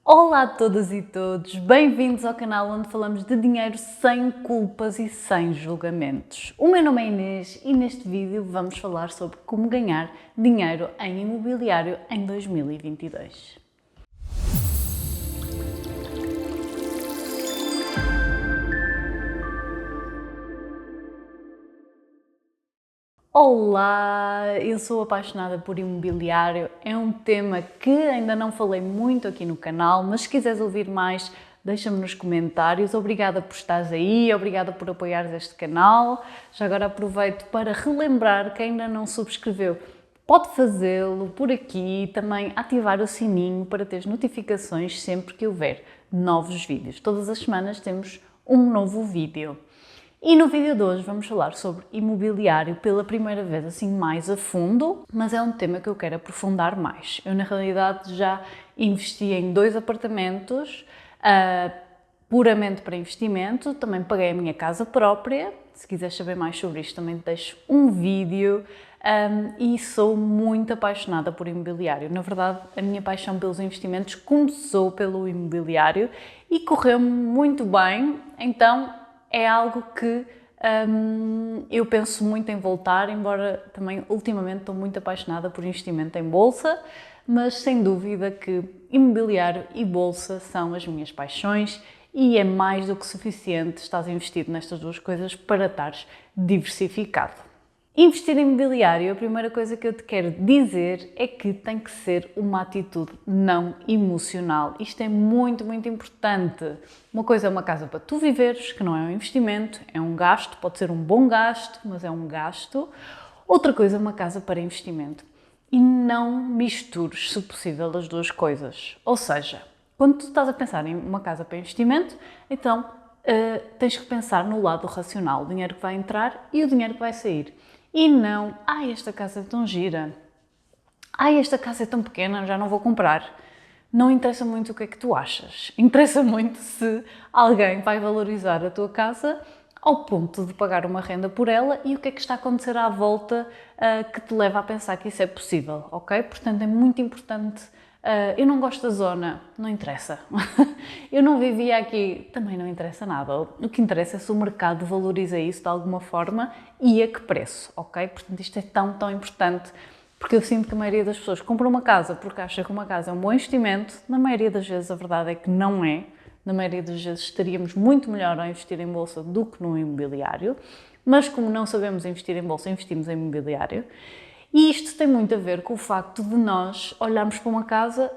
Olá a todas e todos, bem-vindos ao canal onde falamos de dinheiro sem culpas e sem julgamentos. O meu nome é Inês e neste vídeo vamos falar sobre como ganhar dinheiro em imobiliário em 2022. Olá, eu sou apaixonada por imobiliário, é um tema que ainda não falei muito aqui no canal, mas se quiseres ouvir mais, deixa-me nos comentários. Obrigada por estares aí, obrigada por apoiares este canal. Já agora aproveito para relembrar que ainda não subscreveu, pode fazê-lo por aqui, também ativar o sininho para ter notificações sempre que houver novos vídeos. Todas as semanas temos um novo vídeo. E no vídeo de hoje vamos falar sobre imobiliário pela primeira vez assim mais a fundo, mas é um tema que eu quero aprofundar mais. Eu na realidade já investi em 2 apartamentos, puramente para investimento, também paguei a minha casa própria. Se quiseres saber mais sobre isto também te deixo um vídeo e sou muito apaixonada por imobiliário. Na verdade, a minha paixão pelos investimentos começou pelo imobiliário e correu-me muito bem, então é algo que eu penso muito em voltar, embora também ultimamente estou muito apaixonada por investimento em bolsa, mas sem dúvida que imobiliário e bolsa são as minhas paixões e é mais do que suficiente estás investido nestas duas coisas para estares diversificado. Investir em imobiliário, a primeira coisa que eu te quero dizer é que tem que ser uma atitude não emocional. Isto é muito, muito importante. Uma coisa é uma casa para tu viveres, que não é um investimento, é um gasto, pode ser um bom gasto, mas é um gasto. Outra coisa é uma casa para investimento. E não mistures, se possível, as duas coisas. Ou seja, quando tu estás a pensar em uma casa para investimento, então tens que pensar no lado racional, o dinheiro que vai entrar e o dinheiro que vai sair. E não, esta casa é tão gira, esta casa é tão pequena, já não vou comprar. Não interessa muito o que é que tu achas, interessa muito se alguém vai valorizar a tua casa ao ponto de pagar uma renda por ela e o que é que está a acontecer à volta que te leva a pensar que isso é possível, ok? Portanto, é muito importante. Eu não gosto da zona, não interessa. Eu não vivia aqui, também não interessa nada. O que interessa é se o mercado valoriza isso de alguma forma e a que preço, ok? Portanto, isto é tão importante, porque eu sinto que a maioria das pessoas compra uma casa porque acha que uma casa é um bom investimento. Na maioria das vezes a verdade é que não é. Na maioria das vezes estaríamos muito melhor a investir em bolsa do que no imobiliário, mas como não sabemos investir em bolsa, investimos em imobiliário. E isto tem muito a ver com o facto de nós olharmos para uma casa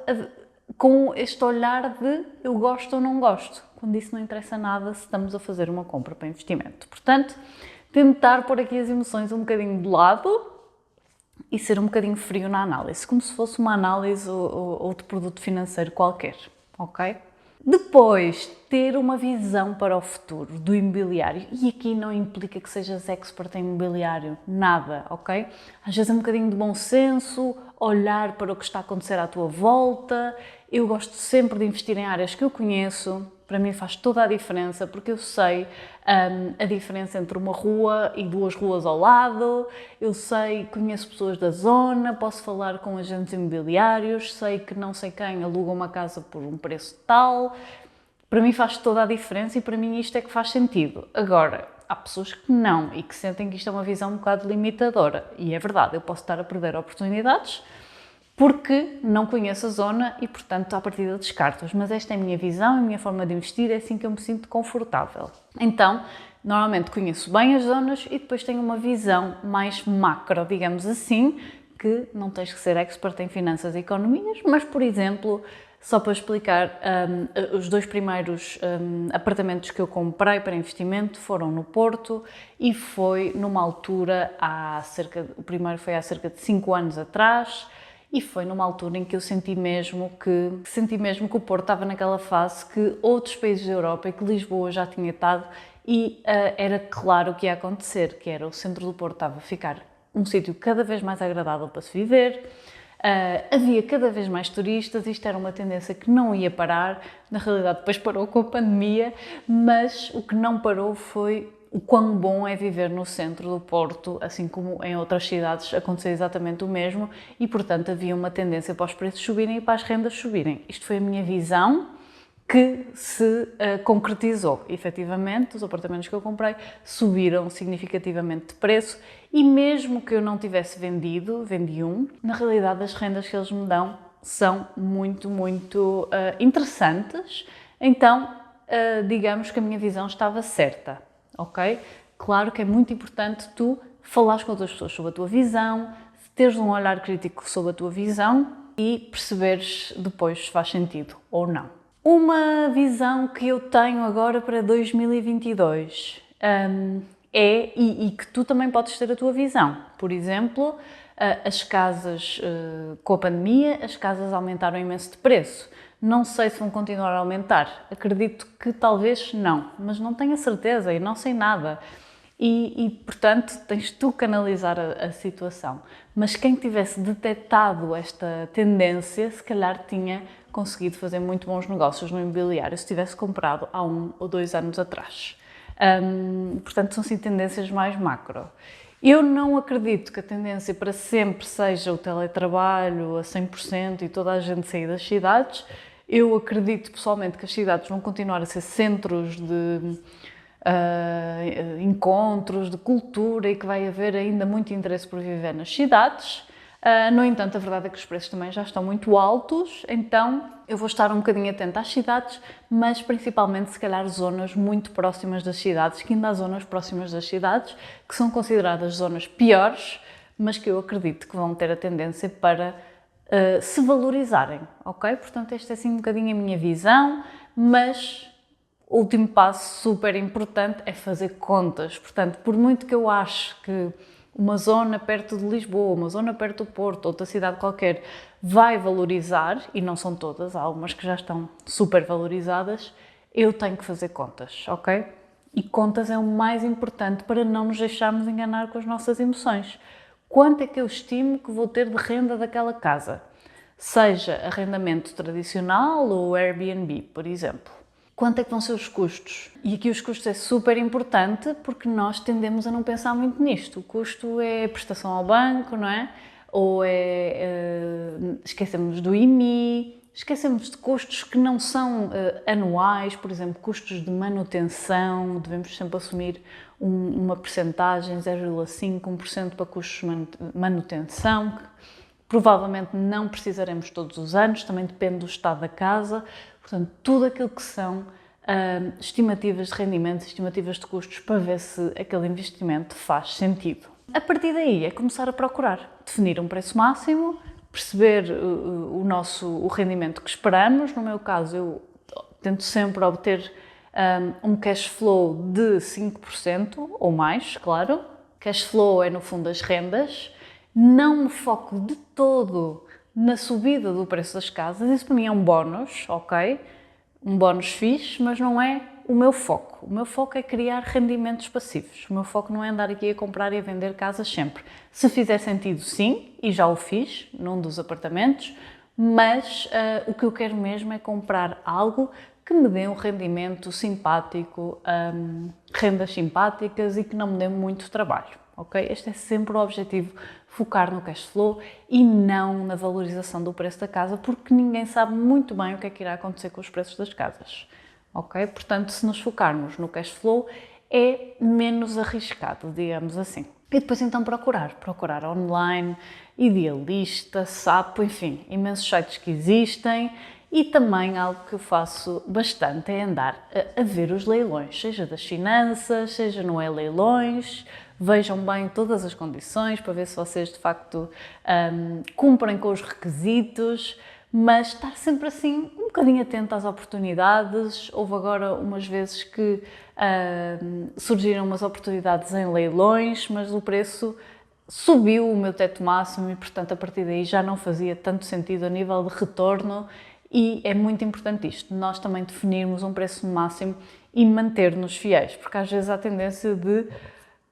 com este olhar de eu gosto ou não gosto, quando isso não interessa nada se estamos a fazer uma compra para investimento. Portanto, tentar pôr aqui as emoções um bocadinho de lado e ser um bocadinho frio na análise, como se fosse uma análise ou de produto financeiro qualquer, ok? Depois, ter uma visão para o futuro do imobiliário. E aqui não implica que sejas expert em imobiliário, nada, ok? Às vezes é um bocadinho de bom senso, olhar para o que está a acontecer à tua volta. Eu gosto sempre de investir em áreas que eu conheço. Para mim faz toda a diferença, porque eu sei a diferença entre uma rua e 2 ruas ao lado, eu sei, conheço pessoas da zona, posso falar com agentes imobiliários, sei que não sei quem aluga uma casa por um preço tal. Para mim faz toda a diferença e para mim isto é que faz sentido. Agora, há pessoas que não e que sentem que isto é uma visão um bocado limitadora. E é verdade, eu posso estar a perder oportunidades porque não conheço a zona e, portanto, à partida descarto-as. Mas esta é a minha visão, a minha forma de investir, é assim que eu me sinto confortável. Então, normalmente conheço bem as zonas e depois tenho uma visão mais macro, digamos assim, que não tens que ser expert em finanças e economias, mas, por exemplo, só para explicar, os 2 primeiros apartamentos que eu comprei para investimento foram no Porto e foi numa altura, o primeiro foi há cerca de 5 anos atrás, e foi numa altura em que eu senti mesmo que o Porto estava naquela fase que outros países da Europa e que Lisboa já tinha estado e era claro o que ia acontecer, que era o centro do Porto estava a ficar um sítio cada vez mais agradável para se viver, havia cada vez mais turistas, isto era uma tendência que não ia parar, na realidade depois parou com a pandemia, mas o que não parou foi o quão bom é viver no centro do Porto, assim como em outras cidades aconteceu exatamente o mesmo e, portanto, havia uma tendência para os preços subirem e para as rendas subirem. Isto foi a minha visão que se concretizou. Efetivamente, os apartamentos que eu comprei subiram significativamente de preço e mesmo que eu não tivesse vendido, vendi um, na realidade as rendas que eles me dão são muito interessantes, então digamos que a minha visão estava certa, ok? Claro que é muito importante tu falares com outras pessoas sobre a tua visão, teres um olhar crítico sobre a tua visão e perceberes depois se faz sentido ou não. Uma visão que eu tenho agora para 2022 e que tu também podes ter a tua visão. Por exemplo, as casas, com a pandemia, as casas aumentaram imenso de preço. Não sei se vão continuar a aumentar. Acredito que talvez não, mas não tenho a certeza e não sei nada. Portanto, tens tu que analisar a situação. Mas quem tivesse detectado esta tendência, se calhar tinha conseguido fazer muito bons negócios no imobiliário se tivesse comprado há 1 ou 2 anos atrás. Portanto, são sim tendências mais macro. Eu não acredito que a tendência para sempre seja o teletrabalho a 100% e toda a gente sair das cidades. Eu acredito pessoalmente que as cidades vão continuar a ser centros de encontros, de cultura e que vai haver ainda muito interesse por viver nas cidades. No entanto, a verdade é que os preços também já estão muito altos, então eu vou estar um bocadinho atenta às cidades, mas principalmente, se calhar, zonas muito próximas das cidades, que ainda há zonas próximas das cidades, que são consideradas zonas piores, mas que eu acredito que vão ter a tendência para se valorizarem, ok? Portanto, esta é assim um bocadinho a minha visão, mas o último passo super importante é fazer contas. Portanto, por muito que eu ache que uma zona perto de Lisboa, uma zona perto do Porto, outra cidade qualquer, vai valorizar, e não são todas, há algumas que já estão super valorizadas, eu tenho que fazer contas, ok? E contas é o mais importante para não nos deixarmos enganar com as nossas emoções. Quanto é que eu estimo que vou ter de renda daquela casa? Seja arrendamento tradicional ou Airbnb, por exemplo. Quanto é que vão ser os custos? E aqui os custos é super importante porque nós tendemos a não pensar muito nisto. O custo é prestação ao banco, não é? Ou esquecemos do IMI, esquecemos de custos que não são anuais, por exemplo, custos de manutenção, devemos sempre assumir uma percentagem, 0,5%, 1% para custos de manutenção, que provavelmente não precisaremos todos os anos, também depende do estado da casa. Portanto, tudo aquilo que são estimativas de rendimentos, estimativas de custos, para ver se aquele investimento faz sentido. A partir daí é começar a procurar, definir um preço máximo, perceber o rendimento que esperamos. No meu caso, eu tento sempre obter um cash flow de 5% ou mais, claro. Cash flow é, no fundo, as rendas. Não me foco de todo na subida do preço das casas, isso para mim é um bónus, ok? Um bónus fixe, mas não é o meu foco. O meu foco é criar rendimentos passivos. O meu foco não é andar aqui a comprar e a vender casas sempre. Se fizer sentido, sim, e já o fiz num dos apartamentos, mas o que eu quero mesmo é comprar algo que me dê um rendimento simpático, rendas simpáticas e que não me dê muito trabalho, ok? Este é sempre o objetivo, focar no cash flow e não na valorização do preço da casa, porque ninguém sabe muito bem o que é que irá acontecer com os preços das casas, ok? Portanto, se nos focarmos no cash flow, é menos arriscado, digamos assim. E depois então procurar online, Idealista, Sapo, enfim, imensos sites que existem. E também algo que eu faço bastante é andar a ver os leilões, seja das finanças, seja no leilões. Vejam bem todas as condições para ver se vocês de facto cumprem com os requisitos, mas estar sempre assim um bocadinho atento às oportunidades. Houve agora umas vezes que surgiram umas oportunidades em leilões, mas o preço subiu o meu teto máximo e, portanto, a partir daí já não fazia tanto sentido a nível de retorno. E é muito importante isto, nós também definirmos um preço máximo e manter-nos fiéis, porque às vezes há a tendência de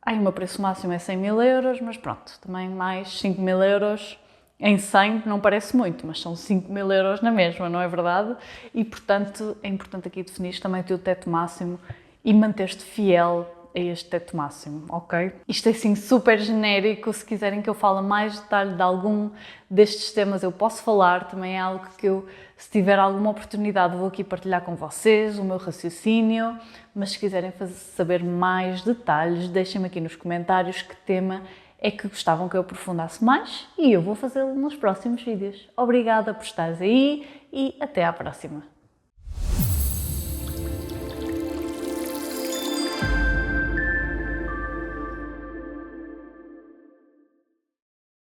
o meu preço máximo é 100.000 euros, mas pronto, também mais 5.000 euros em 100 não parece muito, mas são 5.000 euros na mesma, não é verdade? E portanto é importante aqui definir também o teu teto máximo e manter-te fiel a este teto máximo, ok? Isto é assim super genérico, se quiserem que eu fale mais detalhe de algum destes temas eu posso falar, também é algo que eu, se tiver alguma oportunidade, vou aqui partilhar com vocês, o meu raciocínio, mas se quiserem saber mais detalhes, deixem-me aqui nos comentários que tema é que gostavam que eu aprofundasse mais e eu vou fazê-lo nos próximos vídeos. Obrigada por estares aí e até à próxima!